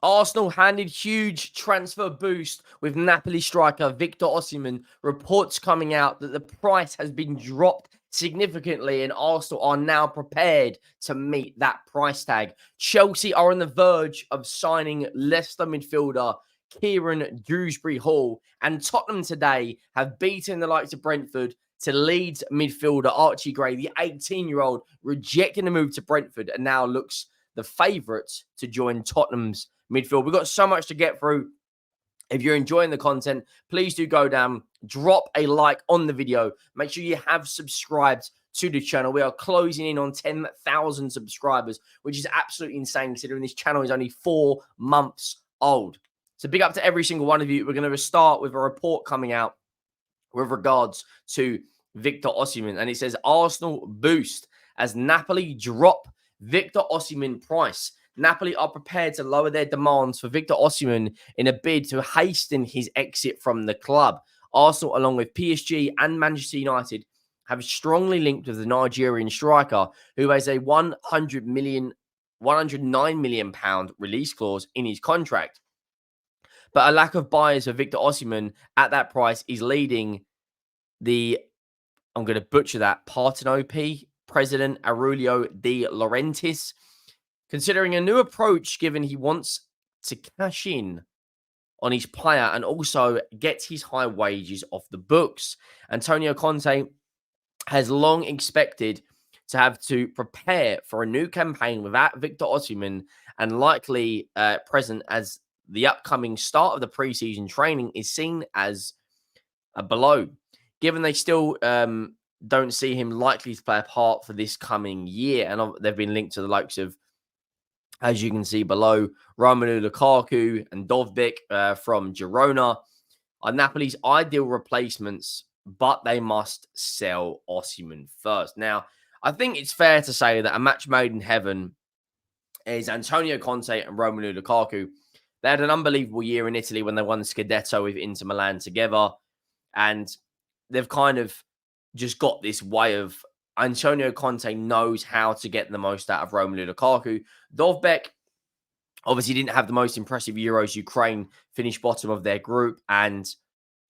Arsenal handed huge transfer boost with Napoli striker Victor Osimhen. Reports coming out that the price has been dropped significantly and Arsenal are now prepared to meet that price tag. Chelsea are on the verge of signing Leicester midfielder Kieran Dewsbury-Hall, and Tottenham today have beaten the likes of Brentford to Leeds midfielder Archie Gray, the 18-year-old, rejecting the move to Brentford and now looks the favourites to join Tottenham's midfield. We've got so much to get through. If you're enjoying the content, please do go down, drop a like on the video. Make sure you have subscribed to the channel. We are closing in on 10,000 subscribers, which is absolutely insane considering this channel is only 4 months old. So big up to every single one of you. We're going to start with a report coming out with regards to Victor Osimhen. And it says Arsenal boost as Napoli drop Victor Osimhen price. Napoli are prepared to lower their demands for Victor Osimhen in a bid to hasten his exit from the club. Arsenal, along with PSG and Manchester United, have strongly linked with the Nigerian striker, who has a 109 million pound release clause in his contract. But a lack of buyers for Victor Osimhen at that price is leading the, I'm going to butcher that, Partenope president Aurelio De Laurentiis considering a new approach, given he wants to cash in on his player and also get his high wages off the books. Antonio Conte has long expected to have to prepare for a new campaign without Victor Osimhen and likely present as the upcoming start of the preseason training is seen as a blow, given they still don't see him likely to play a part for this coming year. And they've been linked to the likes of, as you can see below, Romelu Lukaku and Dovbyk from Girona are Napoli's ideal replacements, but they must sell Osimhen first. Now, I think it's fair to say that a match made in heaven is Antonio Conte and Romelu Lukaku. They had an unbelievable year in Italy when they won the Scudetto with Inter Milan together, and they've kind of just got this way of Antonio Conte knows how to get the most out of Romelu Lukaku. Dovbyk obviously didn't have the most impressive Euros. Ukraine finished bottom of their group, and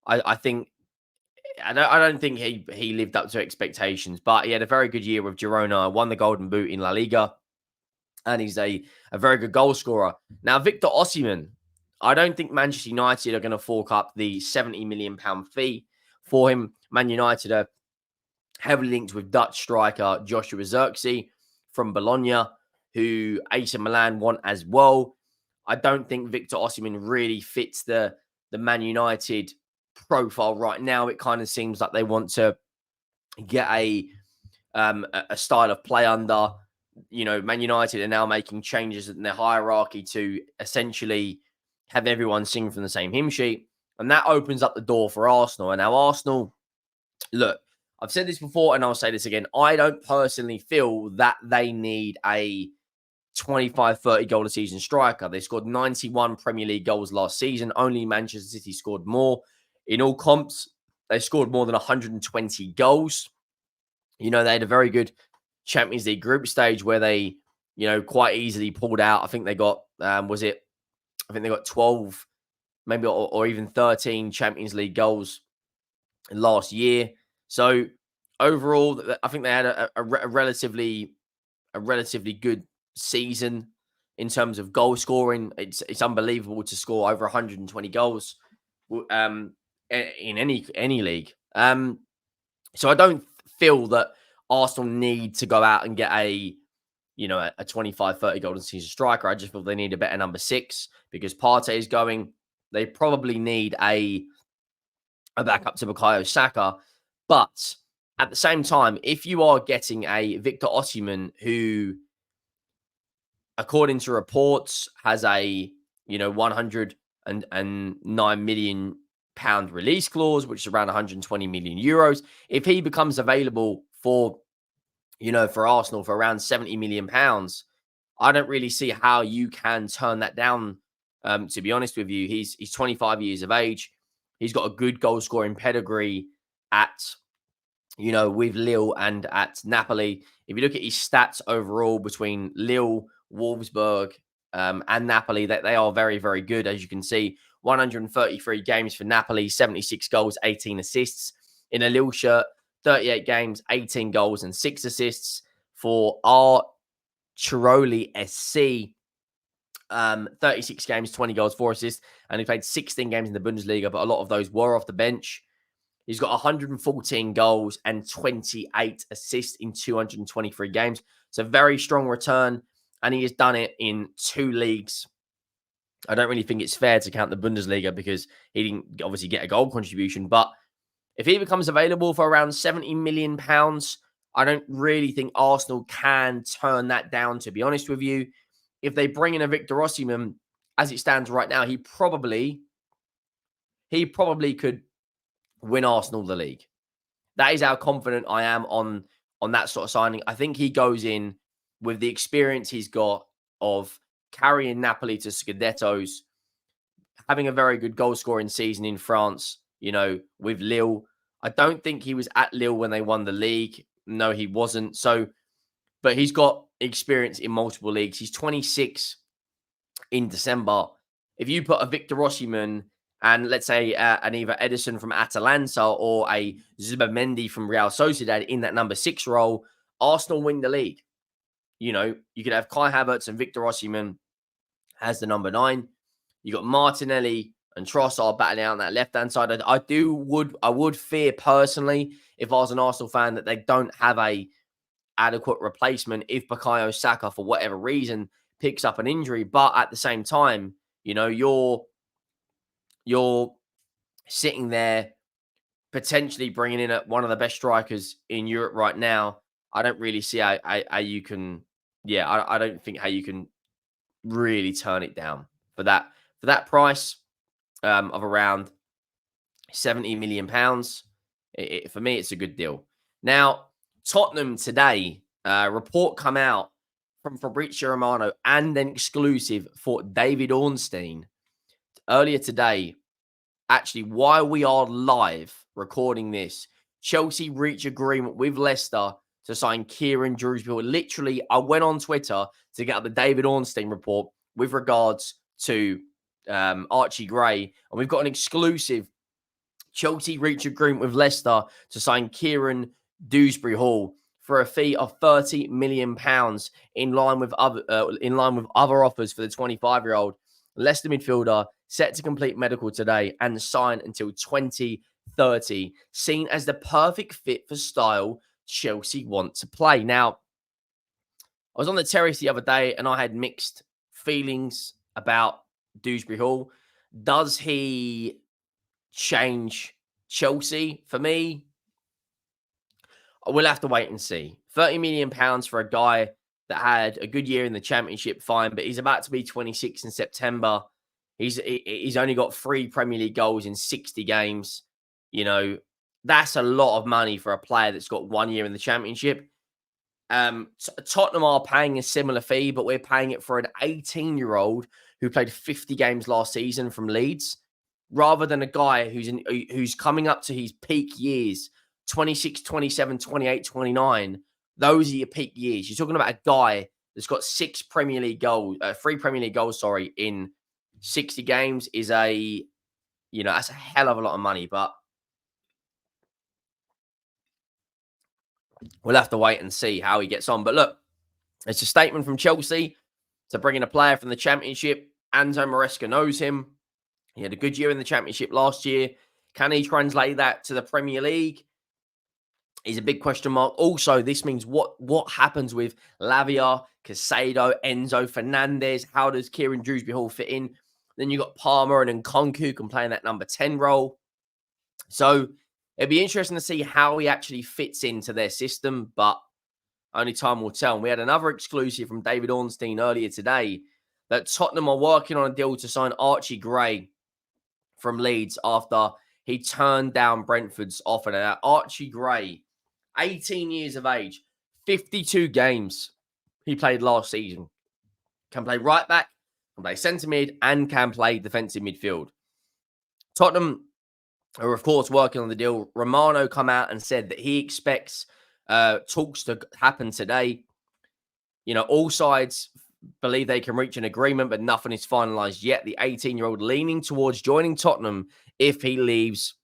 I don't think he lived up to expectations, but he had a very good year with Girona, won the Golden Boot in La Liga, and he's a very good goal scorer. Now, Victor Osimhen, I don't think Manchester United are going to fork up the £70 million fee for him. Man United are heavily linked with Dutch striker Joshua Zirkzee from Bologna, who AC Milan want as well. I don't think Victor Osimhen really fits the Man United profile right now. It kind of seems like they want to get a style of play under. You know, Man United are now making changes in their hierarchy to essentially have everyone sing from the same hymn sheet. And that opens up the door for Arsenal. And now Arsenal, look, I've said this before and I'll say this again. I don't personally feel that they need a 25, 30 goal a season striker. They scored 91 Premier League goals last season. Only Manchester City scored more. In all comps, they scored more than 120 goals. You know, they had a very good Champions League group stage where they, you know, quite easily pulled out. I think they got, I think they got 12, maybe, or even 13 Champions League goals last year. So overall, I think they had a relatively good season in terms of goal scoring. It's unbelievable to score over 120 goals in any league. So I don't feel that Arsenal need to go out and get a 25, 30 goal season striker. I just feel they need a better number 6 because Partey is going. They probably need a backup to Bukayo Saka. But at the same time, if you are getting a Victor Osimhen who, according to reports, has a 109 million pound release clause, which is around 120 million euros, if he becomes available for Arsenal for around 70 million pounds, I don't really see how you can turn that down. To be honest with you, he's 25 years of age. He's got a good goal scoring pedigree with Lille and at Napoli. If you look at his stats overall between Lille, Wolfsburg, and Napoli, that they are very, very good. As you can see, 133 games for Napoli, 76 goals, 18 assists. In a Lille shirt, 38 games, 18 goals, and 6 assists. For our Chiroli SC, 36 games, 20 goals, 4 assists, and he played 16 games in the Bundesliga, but a lot of those were off the bench. He's got 114 goals and 28 assists in 223 games. So very strong return, and he has done it in 2 leagues. I don't really think it's fair to count the Bundesliga because he didn't obviously get a goal contribution, but if he becomes available for around £70 million, I don't really think Arsenal can turn that down, to be honest with you. If they bring in a Victor Osimhen, as it stands right now, he probably could win Arsenal the league. That is how confident I am on that sort of signing. I think he goes in with the experience he's got of carrying Napoli to Scudettos, having a very good goal scoring season in France, with Lille. I don't think he was at Lille when they won the league. No, he wasn't. So, but he's got experience in multiple leagues. He's 26 in December. If you put a Victor Osimhen and let's say an either Edison from Atalanta or a Zubimendi from Real Sociedad in that number 6 role, Arsenal win the league. You could have Kai Havertz and Victor Osimhen as the number 9. You got Martinelli and Trossard battling out on that left-hand side. I would fear personally, if I was an Arsenal fan, that they don't have a adequate replacement if Bukayo Saka, for whatever reason, picks up an injury. But at the same time, you're sitting there potentially bringing in one of the best strikers in Europe right now. I don't really see how you can, I don't think how you can really turn it down for that price of around £70 million. For me, it's a good deal. Now, Tottenham today, report come out from Fabrizio Romano and an exclusive for David Ornstein earlier today. Actually, while we are live recording this, Chelsea reach agreement with Leicester to sign Kieran Dewsbury-Hall. Literally, I went on Twitter to get up the David Ornstein report with regards to Archie Gray, and we've got an exclusive. Chelsea reach agreement with Leicester to sign Kieran Dewsbury-Hall for a fee of £30 million, in line with other offers for the 25-year-old Leicester midfielder, set to complete medical today and sign until 2030. Seen as the perfect fit for style Chelsea want to play. Now, I was on the terrace the other day and I had mixed feelings about Dewsbury-Hall. Does he change Chelsea? For me, we'll have to wait and see. £30 million for a guy that had a good year in the Championship, fine, but he's about to be 26 in September. He's only got 3 Premier League goals in 60 games. That's a lot of money for a player that's got 1 year in the Championship. Tottenham are paying a similar fee, but we're paying it for an 18-year-old who played 50 games last season from Leeds, rather than a guy who's coming up to his peak years, 26, 27, 28, 29. Those are your peak years. You're talking about a guy that's got 3 Premier League goals, in 60 games is that's a hell of a lot of money, but we'll have to wait and see how he gets on. But look, it's a statement from Chelsea to bring in a player from the Championship. Anto Maresca knows him. He had a good year in the Championship last year. Can he translate that to the Premier League? Is a big question mark. Also, this means what happens with Lavia, Caicedo, Enzo Fernandez? How does Kieran Dewsbury-Hall fit in? Then you've got Palmer and Nkunku can play in that number 10 role. So it'd be interesting to see how he actually fits into their system, but only time will tell. And we had another exclusive from David Ornstein earlier today that Tottenham are working on a deal to sign Archie Gray from Leeds after he turned down Brentford's offer. Now, Archie Gray, 18 years of age, 52 games he played last season. Can play right back, can play centre mid, and can play defensive midfield. Tottenham are, of course, working on the deal. Romano come out and said that he expects talks to happen today. All sides believe they can reach an agreement, but nothing is finalized yet. The 18-year-old leaning towards joining Tottenham if he leaves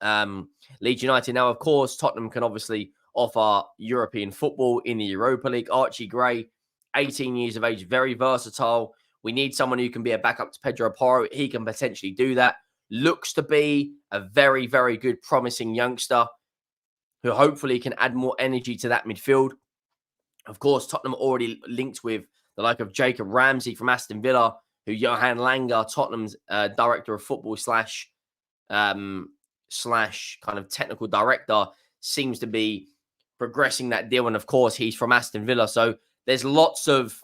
Leeds United. Now, of course, Tottenham can obviously offer European football in the Europa League. Archie Gray, 18 years of age, very versatile. We need someone who can be a backup to Pedro Porro. He can potentially do that. Looks to be a very, very good, promising youngster who hopefully can add more energy to that midfield. Of course, Tottenham already linked with the like of Jacob Ramsey from Aston Villa, who Johan Langer, Tottenham's director of football slash kind of technical director, seems to be progressing that deal. And of course, he's from Aston Villa. So there's lots of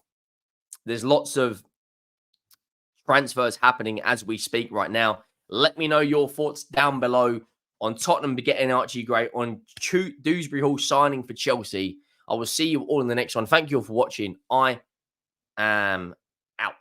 transfers happening as we speak right now. Let me know your thoughts down below on Tottenham getting Archie Gray, on Dewsbury-Hall signing for Chelsea. I will see you all in the next one. Thank you all for watching. I am out.